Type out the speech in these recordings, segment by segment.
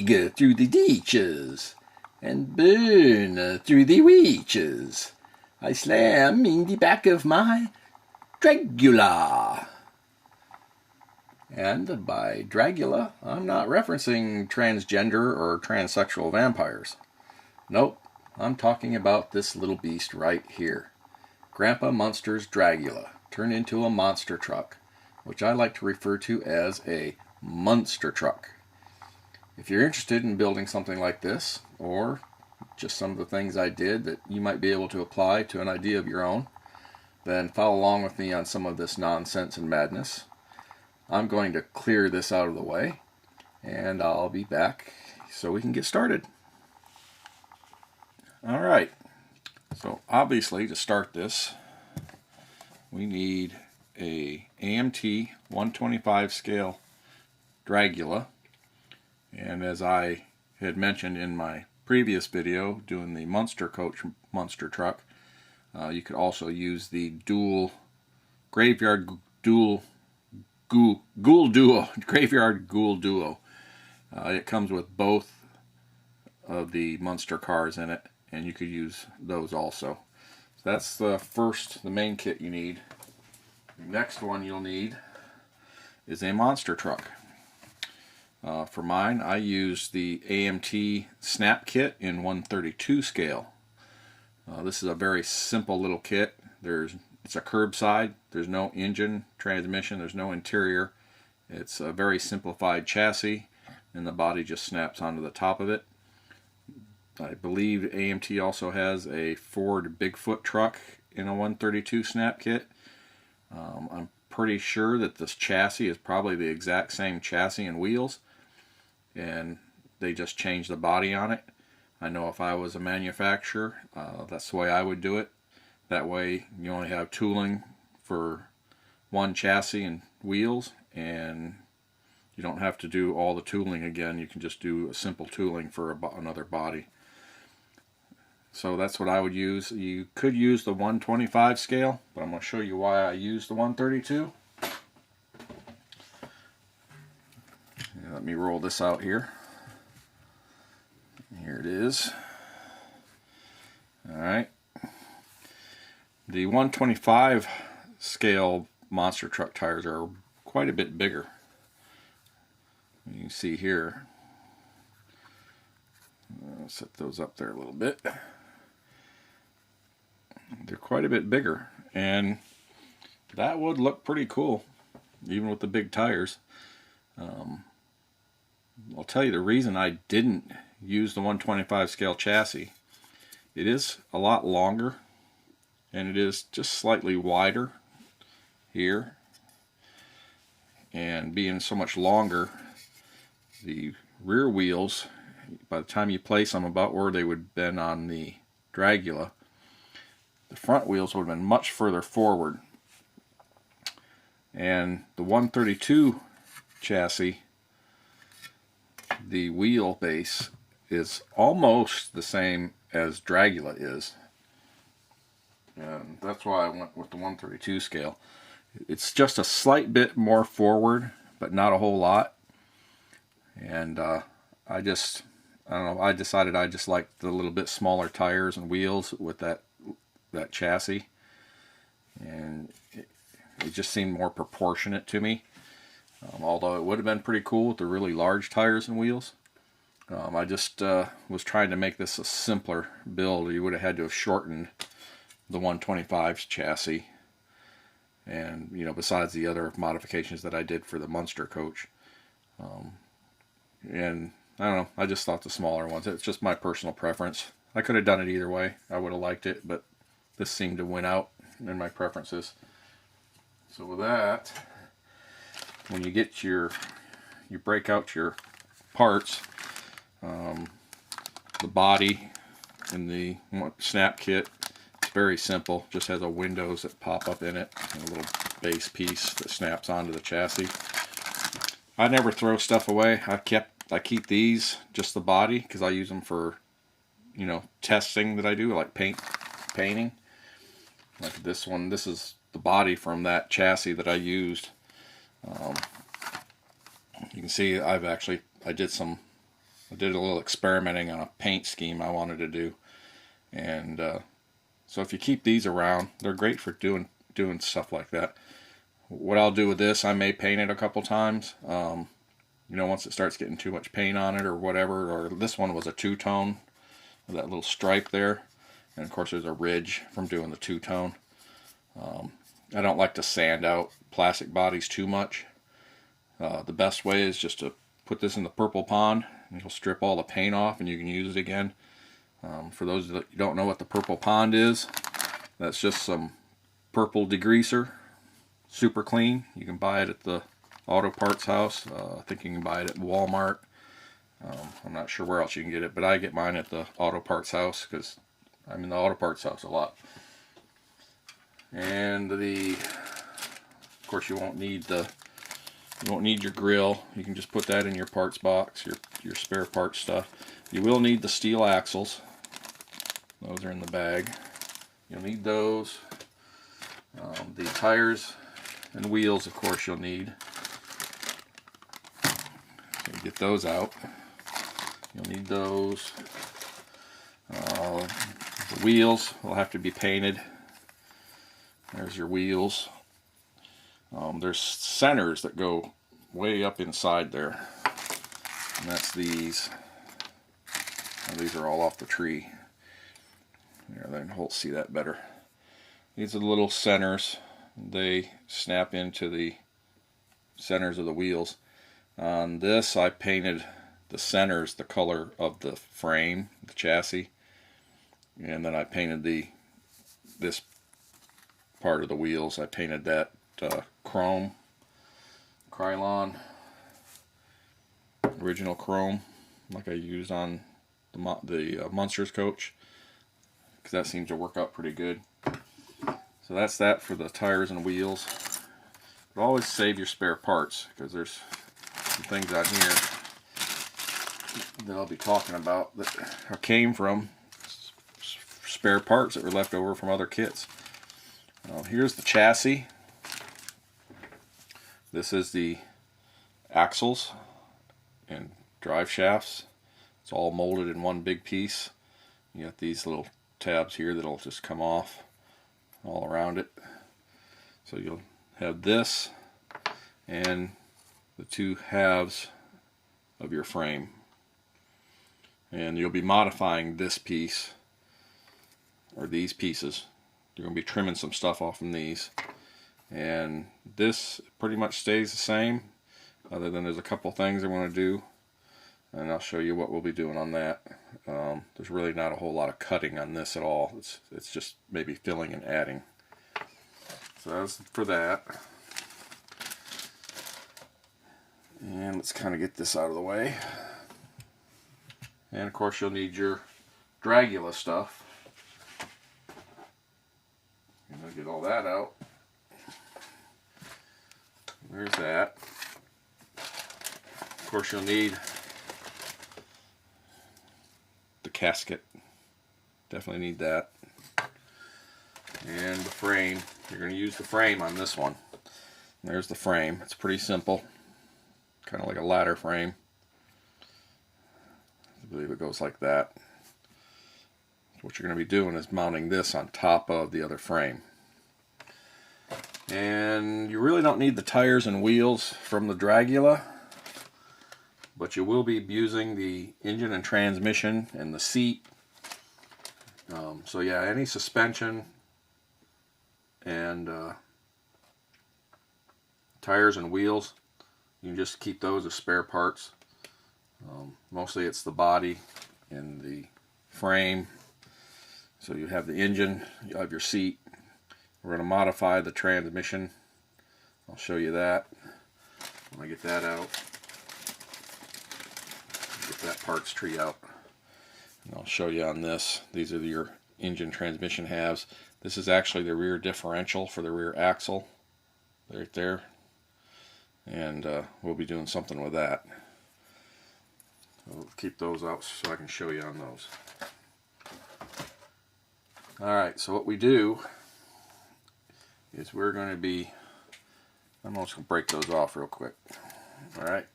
dig through the ditches and burn through the witches. I slam in the back of my Dragula. And by Dragula, I'm not referencing transgender or transsexual vampires. Nope, I'm talking about this little beast right here. Grandpa Munster's Dragula turned into a monster truck, which I like to refer to as a Munster truck. If you're interested in building something like this, or just some of the things I did that you might be able to apply to an idea of your own, then follow along with me on some of this nonsense and madness. I'm going to clear this out of the way, and I'll be back so we can get started. Alright, so obviously to start this, we need a AMT 125 scale Dragula, and as I had mentioned in my previous video doing the Munster Coach Munster truck, you could also use the dual graveyard dual ghoul duo, graveyard ghoul duo. It comes with both of the Munster cars in it, and you could use those also. So that's the main kit you need. The next one you'll need is a monster truck. For mine, I used the AMT snap kit in 132 scale. This is a very simple little kit. It's a curbside. There's no engine, transmission, there's no interior. It's a very simplified chassis, and the body just snaps onto the top of it. I believe AMT also has a Ford Bigfoot truck in a 132 snap kit. I'm pretty sure that this chassis is probably the exact same chassis and wheels, and they just changed the body on it. I know if I was a manufacturer, that's the way I would do it. That way you only have tooling for one chassis and wheels, and you don't have to do all the tooling again. You can just do a simple tooling for another body. So that's what I would use. You could use the 125 scale, but I'm going to show you why I use the 132. Let me roll this out here. Here it is. Alright. The 125 scale monster truck tires are quite a bit bigger. You can see here. I'll set those up there a little bit. They're quite a bit bigger, and that would look pretty cool even with the big tires. I'll tell you the reason I didn't use the 125 scale chassis. It is a lot longer, and it is just slightly wider here, and being so much longer, the rear wheels, by the time you place them about where they would have been on the Dragula, the front wheels would have been much further forward. And the 132 chassis, the wheelbase is almost the same as Dragula is. And that's why I went with the 132 scale. It's just a slight bit more forward, but not a whole lot. And I don't know, I decided I just liked the little bit smaller tires and wheels with that chassis, and it just seemed more proportionate to me. Although it would have been pretty cool with the really large tires and wheels. I just was trying to make this a simpler build. You would have had to have shortened the 125's chassis, and besides the other modifications that I did for the Munster coach. And I don't know, I just thought the smaller ones, it's just my personal preference. I could have done it either way. I would have liked it, but this seemed to win out in my preferences. So with that, when you get you break out your parts, the body in the snap kit, it's very simple. Just has a windows that pop up in it and a little base piece that snaps onto the chassis. I never throw stuff away. I keep these, just the body, because I use them for testing that I do, like painting. Like this one, this is the body from that chassis that I used. You can see I did some I did a little experimenting on a paint scheme I wanted to do, and so if you keep these around, they're great for doing stuff like that. What I'll do with this, I may paint it a couple times. You know, once it starts getting too much paint on it or whatever, or this one was a two-tone with that little stripe there, and of course there's a ridge from doing the two-tone. I don't like to sand out plastic bodies too much. The best way is just to put this in the purple pond, and it'll strip all the paint off and you can use it again. For those that don't know what the purple pond is, that's just some purple degreaser, super clean. You can buy it at the auto parts house. I think you can buy it at Walmart. I'm not sure where else you can get it, but I get mine at the auto parts house because I'm in the auto parts house a lot. And of course, you won't need your grill. You can just put that in your parts box, your spare parts stuff. You will need the steel axles. Those are in the bag. You'll need those. The tires and wheels, of course, you'll need. So you get those out. You'll need those. The wheels will have to be painted. There's your wheels. There's centers that go way up inside there. And that's these. And these are all off the tree. Here, then we'll see that better. These are the little centers. They snap into the centers of the wheels. On this, I painted the centers the color of the frame, the chassis, and then I painted this part of the wheels. I painted that chrome, Krylon, original chrome, like I used on the Munsters coach, because that seems to work out pretty good. So that's that for the tires and wheels. But always save your spare parts, because there's some things out here that I'll be talking about that came from spare parts that were left over from other kits. Here's the chassis. This is the axles and drive shafts. It's all molded in one big piece. You got these little tabs here that'll just come off all around it. So you'll have this and the two halves of your frame. And you'll be modifying this piece, or these pieces. You're going to be trimming some stuff off from these. And this pretty much stays the same, other than there's a couple things I want to do. And I'll show you what we'll be doing on that. There's really not a whole lot of cutting on this at all. It's just maybe filling and adding. So that's for that. And let's kind of get this out of the way. And of course you'll need your Dragula stuff. And I'll get all that out. There's that. Of course you'll need the casket. Definitely need that. And the frame. You're going to use the frame on this one. There's the frame. It's pretty simple. Kind of like a ladder frame. I believe it goes like that. What you're going to be doing is mounting this on top of the other frame. And you really don't need the tires and wheels from the Dragula, but you will be using the engine and transmission and the seat. So yeah, any suspension and tires and wheels, you can just keep those as spare parts. Mostly it's the body and the frame. So you have the engine, you have your seat. We're going to modify the transmission. I'll show you that when I get that out. Get that parts tree out. And I'll show you on this. These are your engine transmission halves. This is actually the rear differential for the rear axle. Right there. And we'll be doing something with that. I'll keep those out so I can show you on those. Alright, so what we do is we're going to be, I'm just going to break those off real quick. Alright.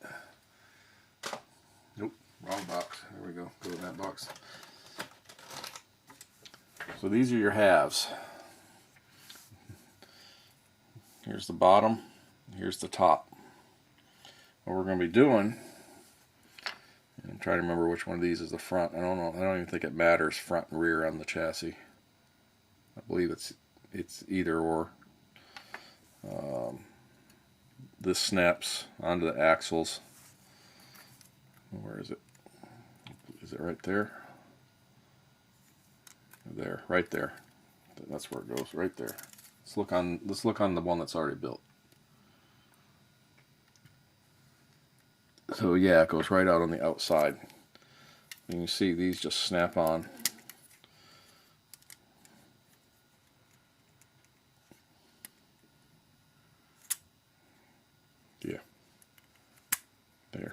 Nope, Wrong box. There we go. Go in that box. So these are your halves. Here's the bottom. Here's the top. What we're going to be doing, and I'm trying to remember which one of these is the front. I don't know. I don't even think it matters front and rear on the chassis. I believe it's either or. This snaps onto the axles. Where is it? Is it right there? There, right there. That's where it goes, right there. Let's look on the one that's already built. So yeah, it goes right out on the outside. And you see these just snap on. Yeah. There.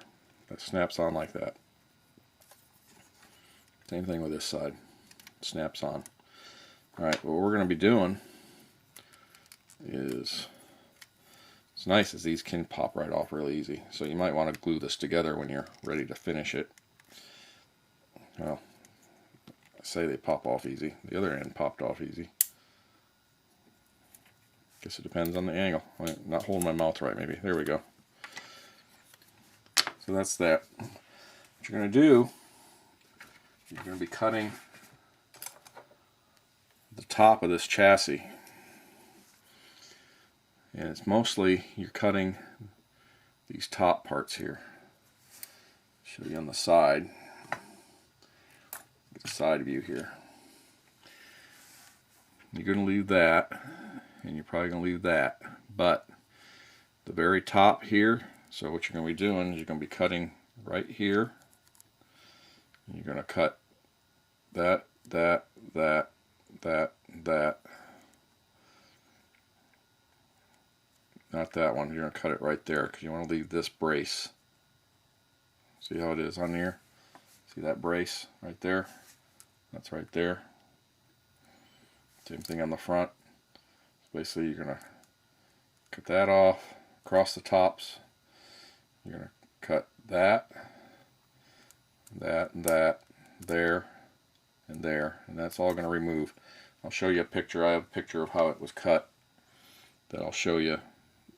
That snaps on like that. Same thing with this side. Snaps on. Alright, what we're going to be doing is, it's nice as these can pop right off really easy. So you might want to glue this together when you're ready to finish it. Well, I say they pop off easy. The other end popped off easy. Guess it depends on the angle. I'm not holding my mouth right, maybe. There we go. So that's that. What you're going to do, you're going to be cutting the top of this chassis. And it's mostly, you're cutting these top parts here. Show you on the side. Get a side view here. You're going to leave that, and you're probably going to leave that. But the very top here, so what you're going to be doing is you're going to be cutting right here. And you're going to cut that, that, that, that, that. Not that one. You're going to cut it right there because you want to leave this brace. See how it is on here? See that brace right there? That's right there. Same thing on the front. Basically, you're going to cut that off across the tops. You're going to cut that, that, and that, there, and there, and that's all going to remove. I'll show you a picture. I have a picture of how it was cut that I'll show you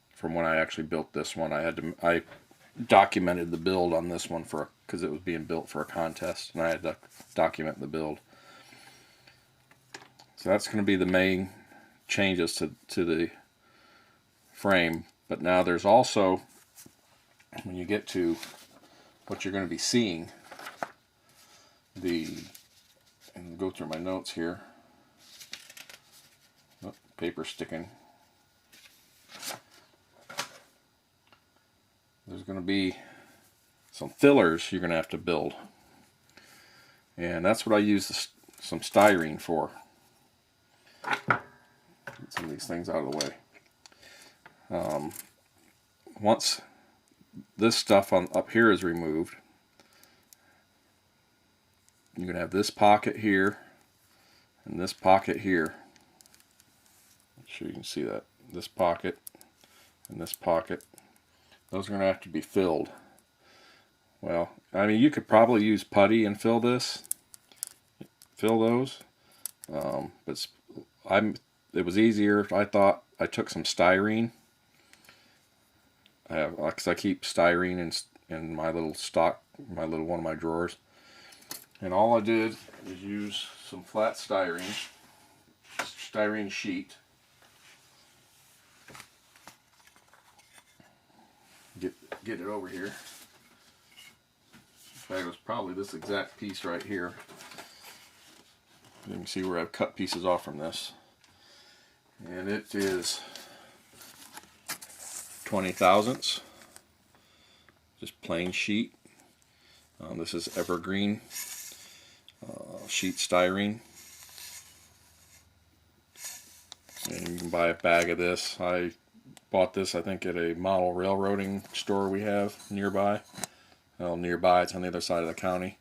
from when I actually built this one. I documented the build on this one because it was being built for a contest, and I had to document the build. So that's going to be the main changes to the frame. But now there's also, when you get to what you're going to be seeing, and go through my notes here. Oh, paper sticking. There's going to be some fillers you're going to have to build. And that's what I use some styrene for. Get some of these things out of the way. Once this stuff up here is removed, you're going to have this pocket here and this pocket here. I'm sure you can see that. This pocket and this pocket. Those are going to have to be filled. Well, I mean, you could probably use putty and fill those. But it was easier if I thought I took some styrene. Because I keep styrene in my little one of my drawers. And all I did is use some flat styrene sheet. Get it over here. In fact, it was probably this exact piece right here. You can see where I've cut pieces off from this. And it is 20 thousandths. Just plain sheet. This is evergreen sheet styrene. And you can buy a bag of this. I bought this, I think, at a model railroading store we have nearby. Well, nearby, it's on the other side of the county.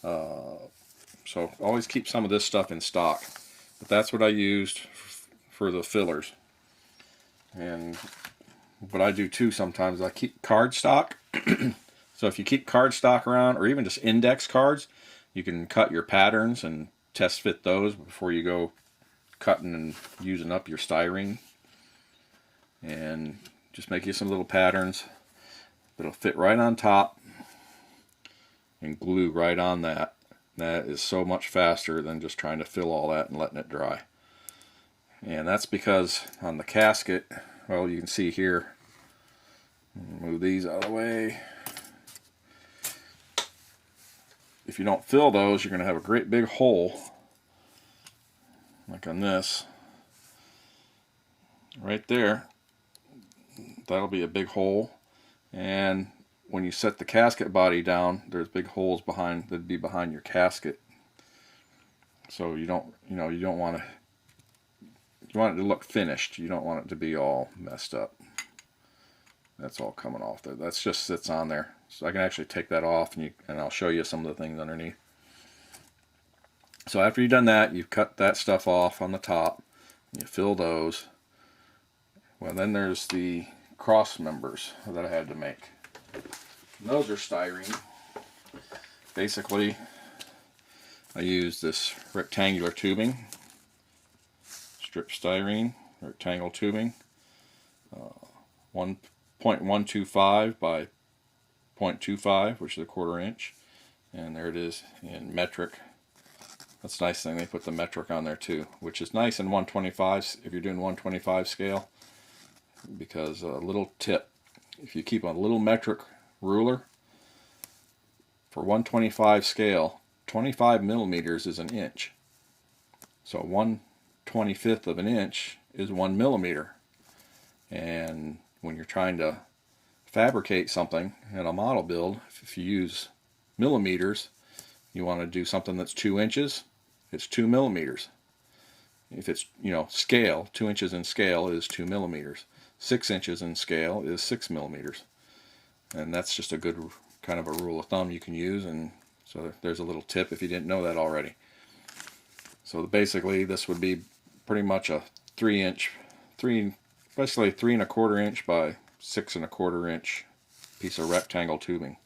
So always keep some of this stuff in stock. But that's what I used for the fillers. And what I do too sometimes, I keep cardstock. So if you keep cardstock around, or even just index cards, you can cut your patterns and test fit those before you go cutting and using up your styrene. And just make you some little patterns that'll fit right on top and glue right on that. That is so much faster than just trying to fill all that and letting it dry. And that's because on the casket, well, you can see here, move these out of the way. If you don't fill those, you're going to have a great big hole, like on this, right there. That'll be a big hole. And when you set the casket body down, there's big holes behind, that'd be behind your casket. So you don't want to, you want it to look finished. You don't want it to be all messed up. That's all coming off there. That's just sits on there. So I can actually take that off, and I'll show you some of the things underneath. So after you've done that, you cut that stuff off on the top, and you fill those. Well, then there's the cross members that I had to make. And those are styrene. Basically, I use this rectangular tubing, strip styrene, rectangle tubing, 1.125 by 0.25, which is a 1/4 inch, and there it is in metric. That's a nice thing, they put the metric on there too, which is nice in 125 if you're doing 125 scale, because a little tip, if you keep a little metric ruler for 125 scale, 25 millimeters is an inch. So 1/25 of an inch is 1 millimeter. And when you're trying to fabricate something in a model build, if you use millimeters, you want to do something that's 2 inches, it's 2 millimeters. If it's, scale, 2 inches in scale is 2 millimeters. 6 inches in scale is 6 millimeters. And that's just a good kind of a rule of thumb you can use. And so there's a little tip if you didn't know that already. So basically this would be pretty much a 3 basically 3 1/4 inch by 6 1/4 inch piece of rectangle tubing.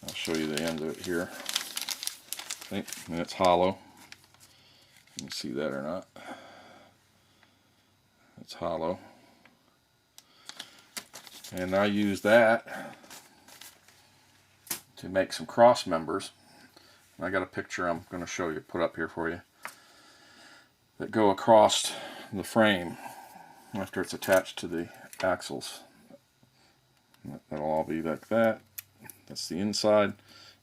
I'll show you the end of it here. And it's hollow. You can see that or not. It's hollow. And I use that to make some cross members. And I got a picture I'm going to show you, put up here for you, that go across the frame after it's attached to the axles. That'll all be like that. That's the inside,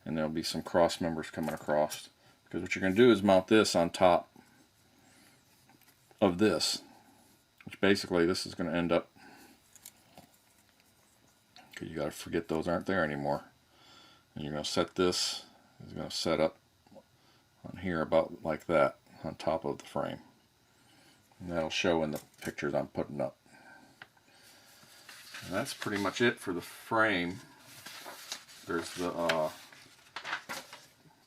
and there'll be some cross members coming across. Because what you're going to do is mount this on top of this, which basically this is going to end up, because you got to forget those aren't there anymore. And you're going to set this, is going to set up on here about like that on top of the frame. And that'll show in the pictures I'm putting up. And that's pretty much it for the frame. There's the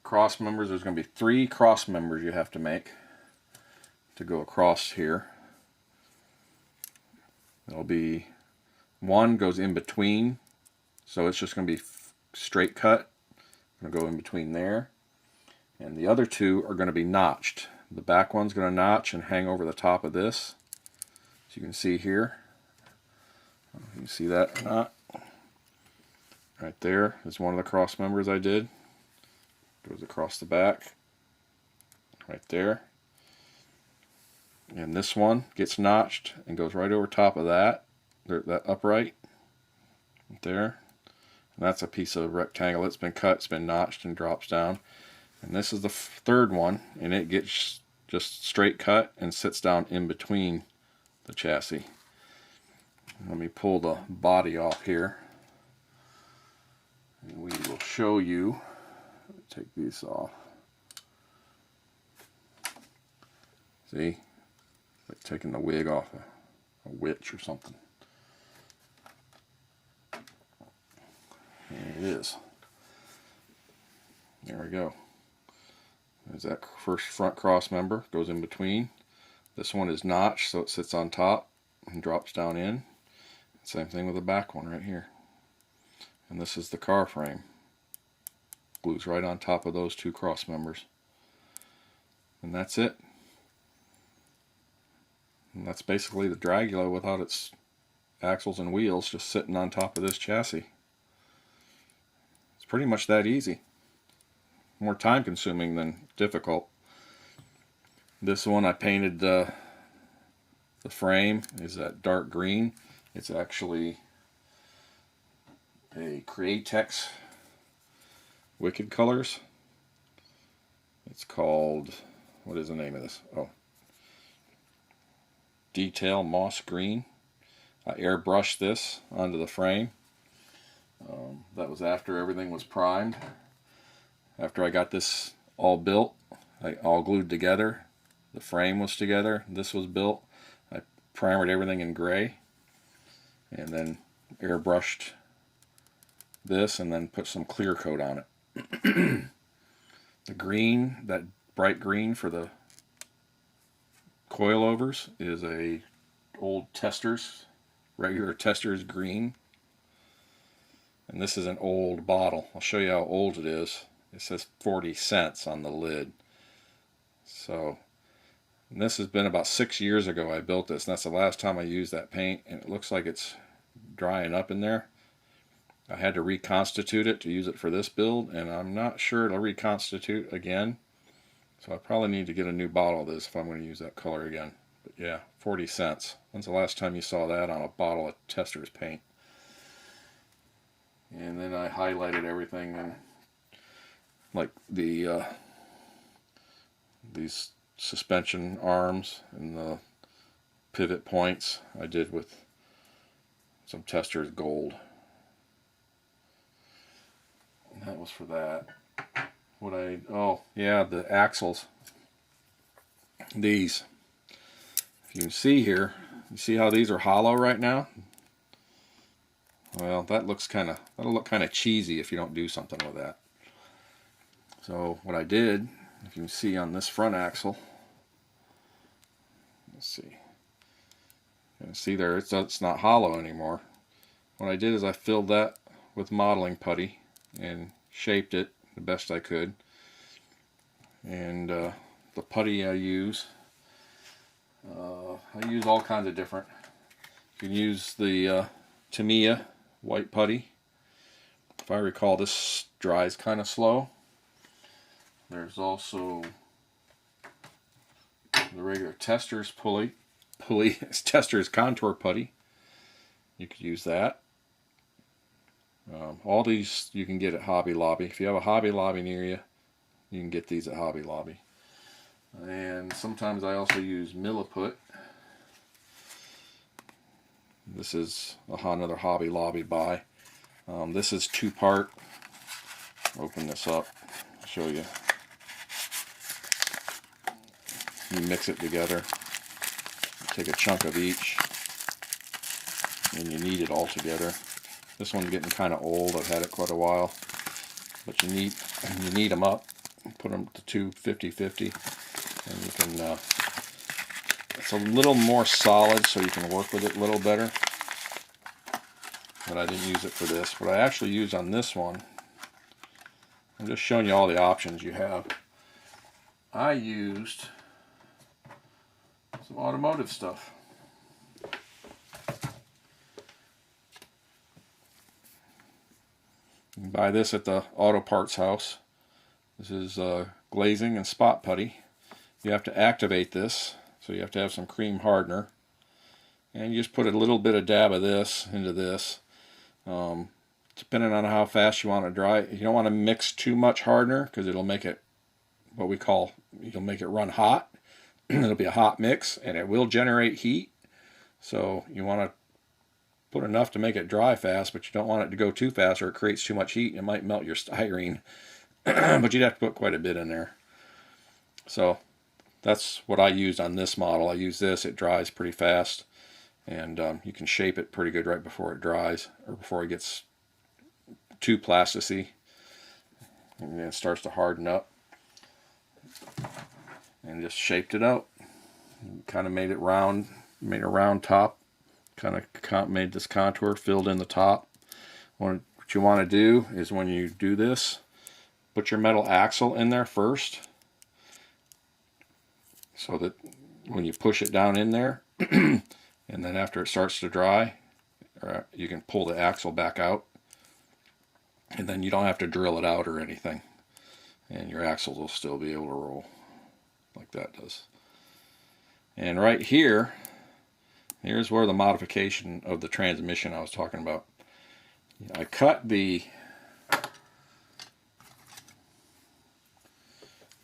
cross members. There's going to be 3 cross members you have to make to go across here. There'll be one goes in between, so it's just going to be straight cut. I'm going to go in between there. And the other 2 are going to be notched. The back one's going to notch and hang over the top of this. So you can see here. You can see that or not. Right there is one of the cross members I did. Goes across the back. Right there. And this one gets notched and goes right over top of that. That upright. Right there. And that's a piece of rectangle that's been cut, it's been notched and drops down. And this is the 3rd one, and it gets just straight cut and sits down in between the chassis. Let me pull the body off here. And we will show you. Take these off. See? Like taking the wig off a witch or something. There it is. There we go. There's that first front cross member, goes in between. This one is notched, so it sits on top and drops down in. Same thing with the back one right here. And this is the car frame. Glues right on top of those two cross members. And that's it. And that's basically the Dragula without its axles and wheels, just sitting on top of this chassis. It's pretty much that easy. More time consuming than difficult. This one I painted the frame is that dark green. It's actually a Createx Wicked Colors. It's called, what is the name of this? Oh, Detail Moss Green. I airbrushed this onto the frame. That was after everything was primed. After I got this all built, all glued together. The frame was together. This was built. I primered everything in gray, and then airbrushed this, and then put some clear coat on it. The green, that bright green for the coilovers, is a old Testors, regular Testors green. And this is an old bottle. I'll show you how old it is. It says 40 cents on the lid. So, and this has been about 6 years ago I built this, and that's the last time I used that paint, and it looks like it's drying up in there. I had to reconstitute it to use it for this build, and I'm not sure it'll reconstitute again. So I probably need to get a new bottle of this if I'm going to use that color again. But yeah, 40 cents. When's the last time you saw that on a bottle of Testors paint? And then I highlighted everything, and like the these suspension arms and the pivot points I did with some Testors gold. And that was for that. Oh yeah, the axles. These, if you can see here, you see how these are hollow right now? Well, that'll look kind of cheesy if you don't do something with that. So what I did, if you can see on this front axle, let's see, you can see there it's not hollow anymore. What I did is I filled that with modeling putty and shaped it the best I could. And the putty I use all kinds of different. You can use the Mania white putty. If I recall, this dries kind of slow. There's also the regular Testors Testors contour putty. You could use that. All these you can get at Hobby Lobby. If you have a Hobby Lobby near you, you can get these at Hobby Lobby. And sometimes I also use Milliput. This is another Hobby Lobby buy. This is 2-part. Open this up, show you. You mix it together. Take a chunk of each, and you knead it all together. This one's getting kind of old. I've had it quite a while, but you knead them up. Put them to 2 50-50, and you can. It's a little more solid, so you can work with it a little better. But I didn't use it for this. What I actually used on this one, I'm just showing you all the options you have. I used some automotive stuff. You can buy this at the auto parts house. This is glazing and spot putty. You have to activate this, so you have to have some cream hardener. And you just put a little bit of dab of this into this. Depending on how fast you want to dry, you don't want to mix too much hardener because it'll make it you'll make it run hot. It'll be a hot mix, and it will generate heat. So you want to put enough to make it dry fast, but you don't want it to go too fast or it creates too much heat and it might melt your styrene. But you'd have to put quite a bit in there. So that's what I used on this model. I use this, it dries pretty fast, and you can shape it pretty good right before it dries, or before it gets too plasticy, and then it starts to harden up. And just shaped it out. Kind of made it round, made a round top. Kind of made this contour, filled in the top. What What you want to do is when you do this, put your metal axle in there first, so that when you push it down in there, and then after it starts to dry, you can pull the axle back out, and then you don't have to drill it out or anything, and your axles will still be able to roll like that does. And right here, here's where the modification of the transmission I was talking about. I cut the,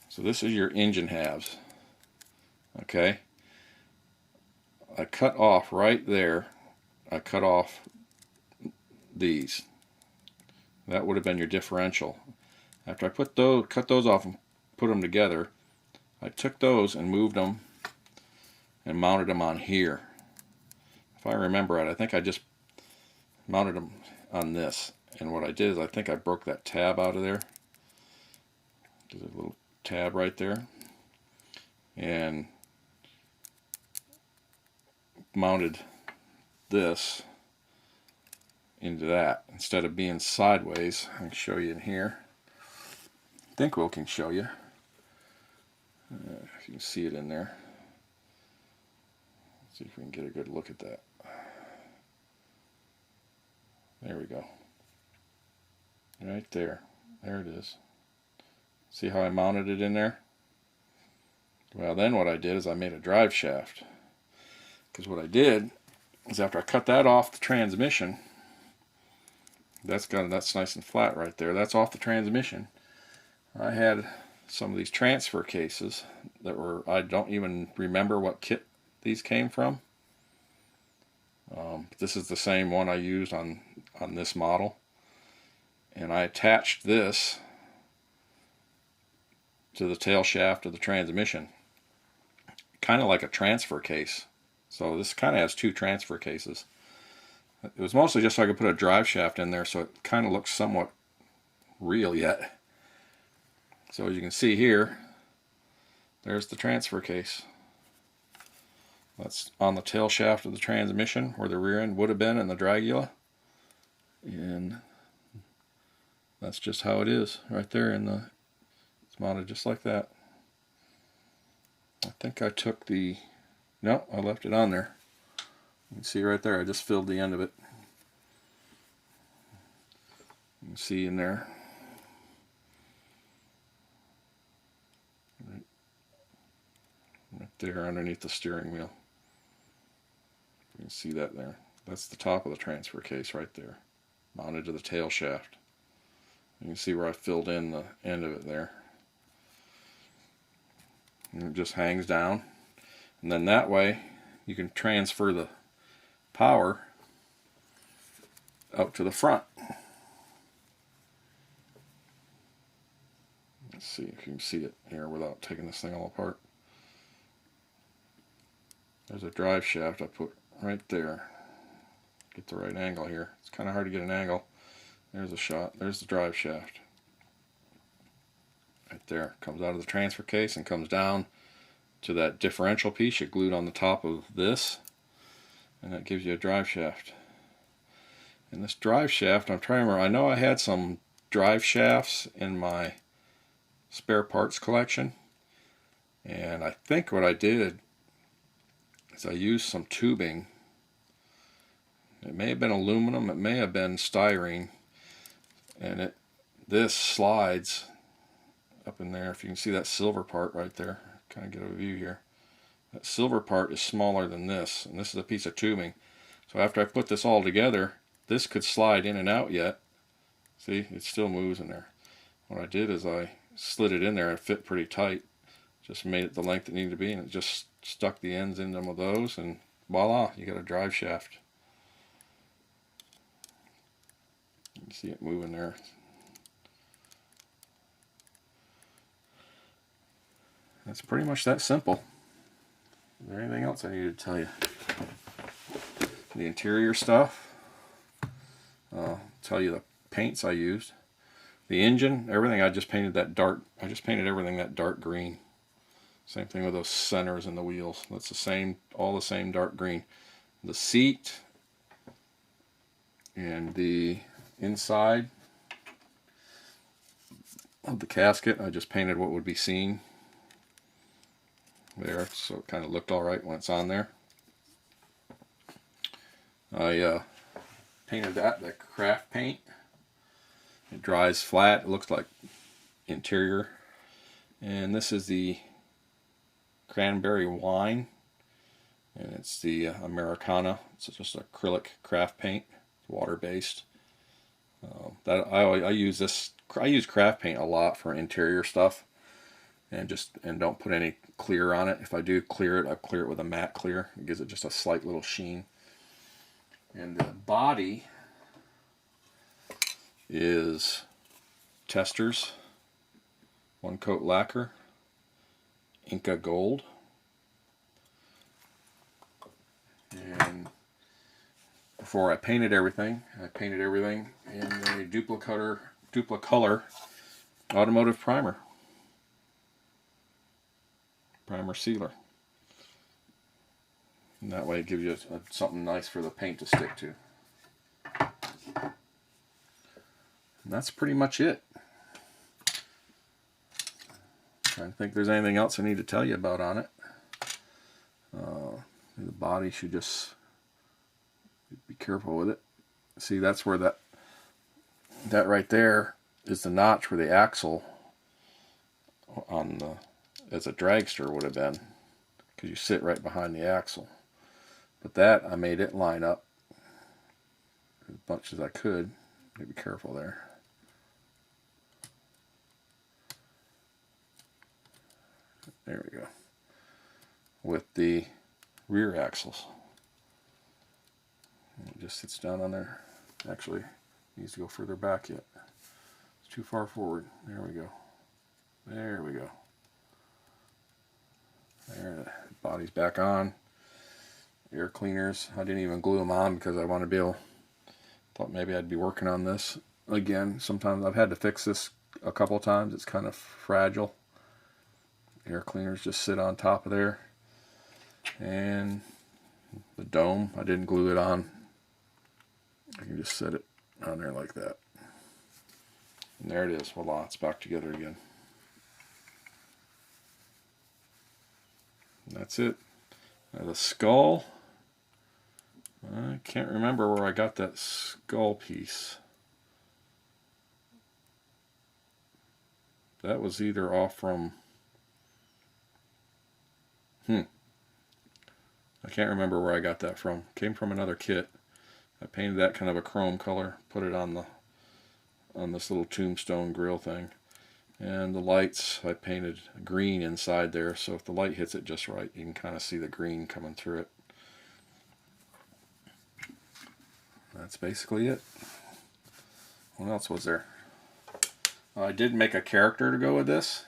so this is your engine halves, okay? I cut off right there, I cut off these. That would have been your differential. After I cut those off and put them together, I took those and moved them and mounted them on here. If I remember right, I think I just mounted them on this. And what I did is I think I broke that tab out of there. There's a little tab right there. And mounted this into that instead of being sideways. I can show you in here. I think we can show you if you can see it in there. Let's see if we can get a good look at that. There we go. Right there. There it is. See how I mounted it in there? Well, then what I did is I made a drive shaft. Because what I did is after I cut that off the transmission, that's nice and flat right there. That's off the transmission. I had some of these transfer cases that were, I don't even remember what kit these came from. This is the same one I used on this model. And I attached this to the tail shaft of the transmission. Kind of like a transfer case. So this kind of has two transfer cases. It was mostly just so I could put a drive shaft in there so it kind of looks somewhat real yet. So as you can see here, there's the transfer case. That's on the tail shaft of the transmission where the rear end would have been in the Dragula. And that's just how it is right there it's mounted just like that. I think I took no, I left it on there. You can see right there, I just filled the end of it. You can see in there. Right there underneath the steering wheel. You can see that there. That's the top of the transfer case right there, mounted to the tail shaft. You can see where I filled in the end of it there. And it just hangs down. And then that way you can transfer the power out to the front. Let's see if you can see it here without taking this thing all apart. There's a drive shaft I put right there. Get the right angle here. It's kind of hard to get an angle. There's a shot. There's the drive shaft. Right there. Comes out of the transfer case and comes down to that differential piece you glued on the top of this. And that gives you a drive shaft. And this drive shaft, I'm trying to remember, I know I had some drive shafts in my spare parts collection. And I think what I did is I used some tubing. It may have been aluminum, it may have been styrene. And this slides up in there. If you can see that silver part right there, kind of get a view here. That silver part is smaller than this, and this is a piece of tubing. So after I put this all together, this could slide in and out yet. See, it still moves in there. What I did is I slid it in there and it fit pretty tight. Just made it the length it needed to be, and it just stuck the ends in them with those, and voila, you got a drive shaft. You can see it moving there. That's pretty much that simple. Is there anything else I need to tell you? The interior stuff. I'll tell you the paints I used. The engine, everything I just painted that dark. I just painted everything that dark green. Same thing with those centers and the wheels. That's the same, all the same dark green. The seat and the inside of the casket. I just painted what would be seen there, so it kind of looked all right when it's on there. I painted that craft paint. It dries flat. It looks like interior. And this is the cranberry wine, and it's the Americana. It's just acrylic craft paint, water based. I use this. I use craft paint a lot for interior stuff, and don't put any clear on it. If I do clear it, I clear it with a matte clear. It gives it just a slight little sheen. And the body is Testors one coat lacquer, Inca Gold, and before I painted everything in a Duplicolor automotive primer sealer. And that way it gives you something nice for the paint to stick to. And that's pretty much it. Trying to think if there's anything else I need to tell you about on it. The body should just be careful with it. See, that's where that right there is the notch where the axle on the as a dragster would have been, because you sit right behind the axle. But that I made it line up as much as I could. Be careful there. There we go. With the rear axles. It just sits down on there. Actually, needs to go further back yet. It's too far forward. There we go. There we go. There, the body's back on. Air cleaners. I didn't even glue them on because I want to be able. Thought maybe I'd be working on this again. Sometimes I've had to fix this a couple times. It's kind of fragile. Air cleaners just sit on top of there. And the dome, I didn't glue it on. I can just set it on there like that. And there it is. Voila, it's back together again. And that's it. Now the skull. I can't remember where I got that skull piece. That was either off from... I can't remember where I got that from. Came from another kit. I painted that kind of a chrome color, put it on this little tombstone grill thing. And the lights, I painted green inside there, so if the light hits it just right, you can kind of see the green coming through it. That's basically it. What else was there? I did make a character to go with this,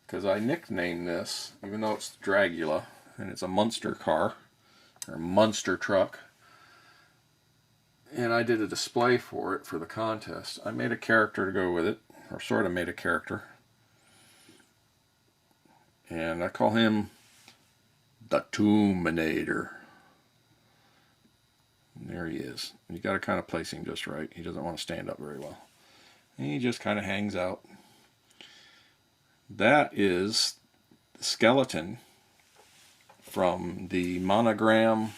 because I nicknamed this, even though it's Dragula, and it's a Munster car, or Munster truck, and I did a display for it for the contest. I made a character to go with it, or sort of made a character, and I call him the Tombinator. And there he is. And you got to kind of place him just right. He doesn't want to stand up very well. And he just kind of hangs out. That is the skeleton from the Monogram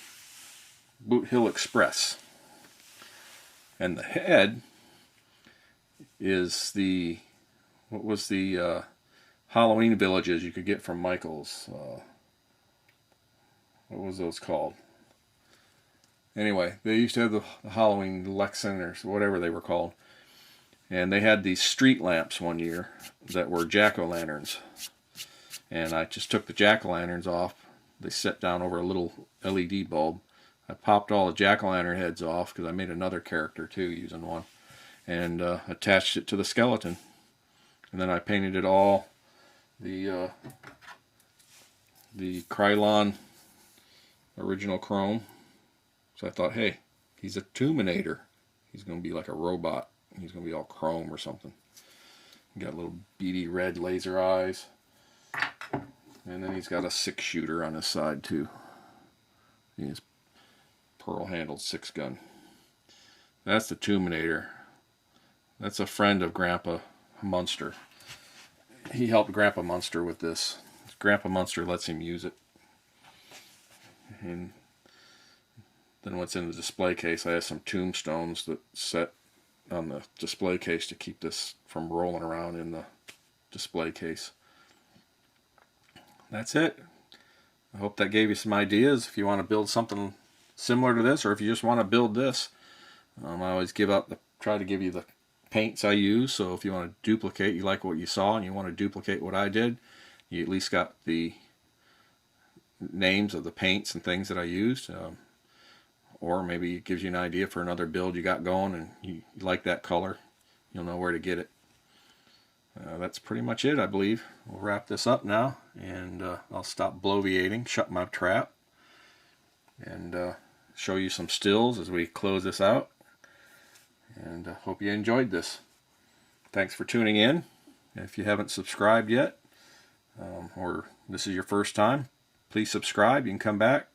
Boot Hill Express. And the head is the, what was the Halloween villages you could get from Michael's. What was those called? Anyway, they used to have the Halloween Lexan or whatever they were called. And they had these street lamps one year that were jack-o'-lanterns. And I just took the jack-o'-lanterns off. They set down over a little LED bulb. I popped all the jack-o'-lantern heads off because I made another character too using one. And attached it to the skeleton. And then I painted it all the Krylon original chrome. So I thought, hey, he's a Tombinator. He's going to be like a robot. He's going to be all chrome or something. Got little beady red laser eyes. And then he's got a 6-shooter on his side too. He has pearl-handled 6-gun. That's the Tuminator. That's a friend of Grandpa Munster. He helped Grandpa Munster with this. Grandpa Munster lets him use it. And then what's in the display case, I have some tombstones that set on the display case to keep this from rolling around in the display case. That's it. I hope that gave you some ideas if you want to build something similar to this, or if you just want to build this. I always try to give you the paints I use, so if you want to duplicate, you like what you saw and you want to duplicate what I did, you at least got the names of the paints and things that I used. Or maybe it gives you an idea for another build you got going and you like that color, you'll know where to get it. That's pretty much it, I believe. We'll wrap this up now, and I'll stop bloviating, shut my trap, and show you some stills as we close this out. And hope you enjoyed this. Thanks for tuning in. If you haven't subscribed yet, or this is your first time, please subscribe. You can come back.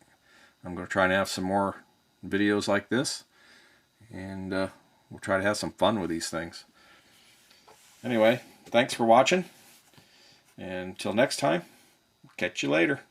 I'm going to try and have some more videos like this, and we'll try to have some fun with these things. Anyway, thanks for watching, and until next time, catch you later.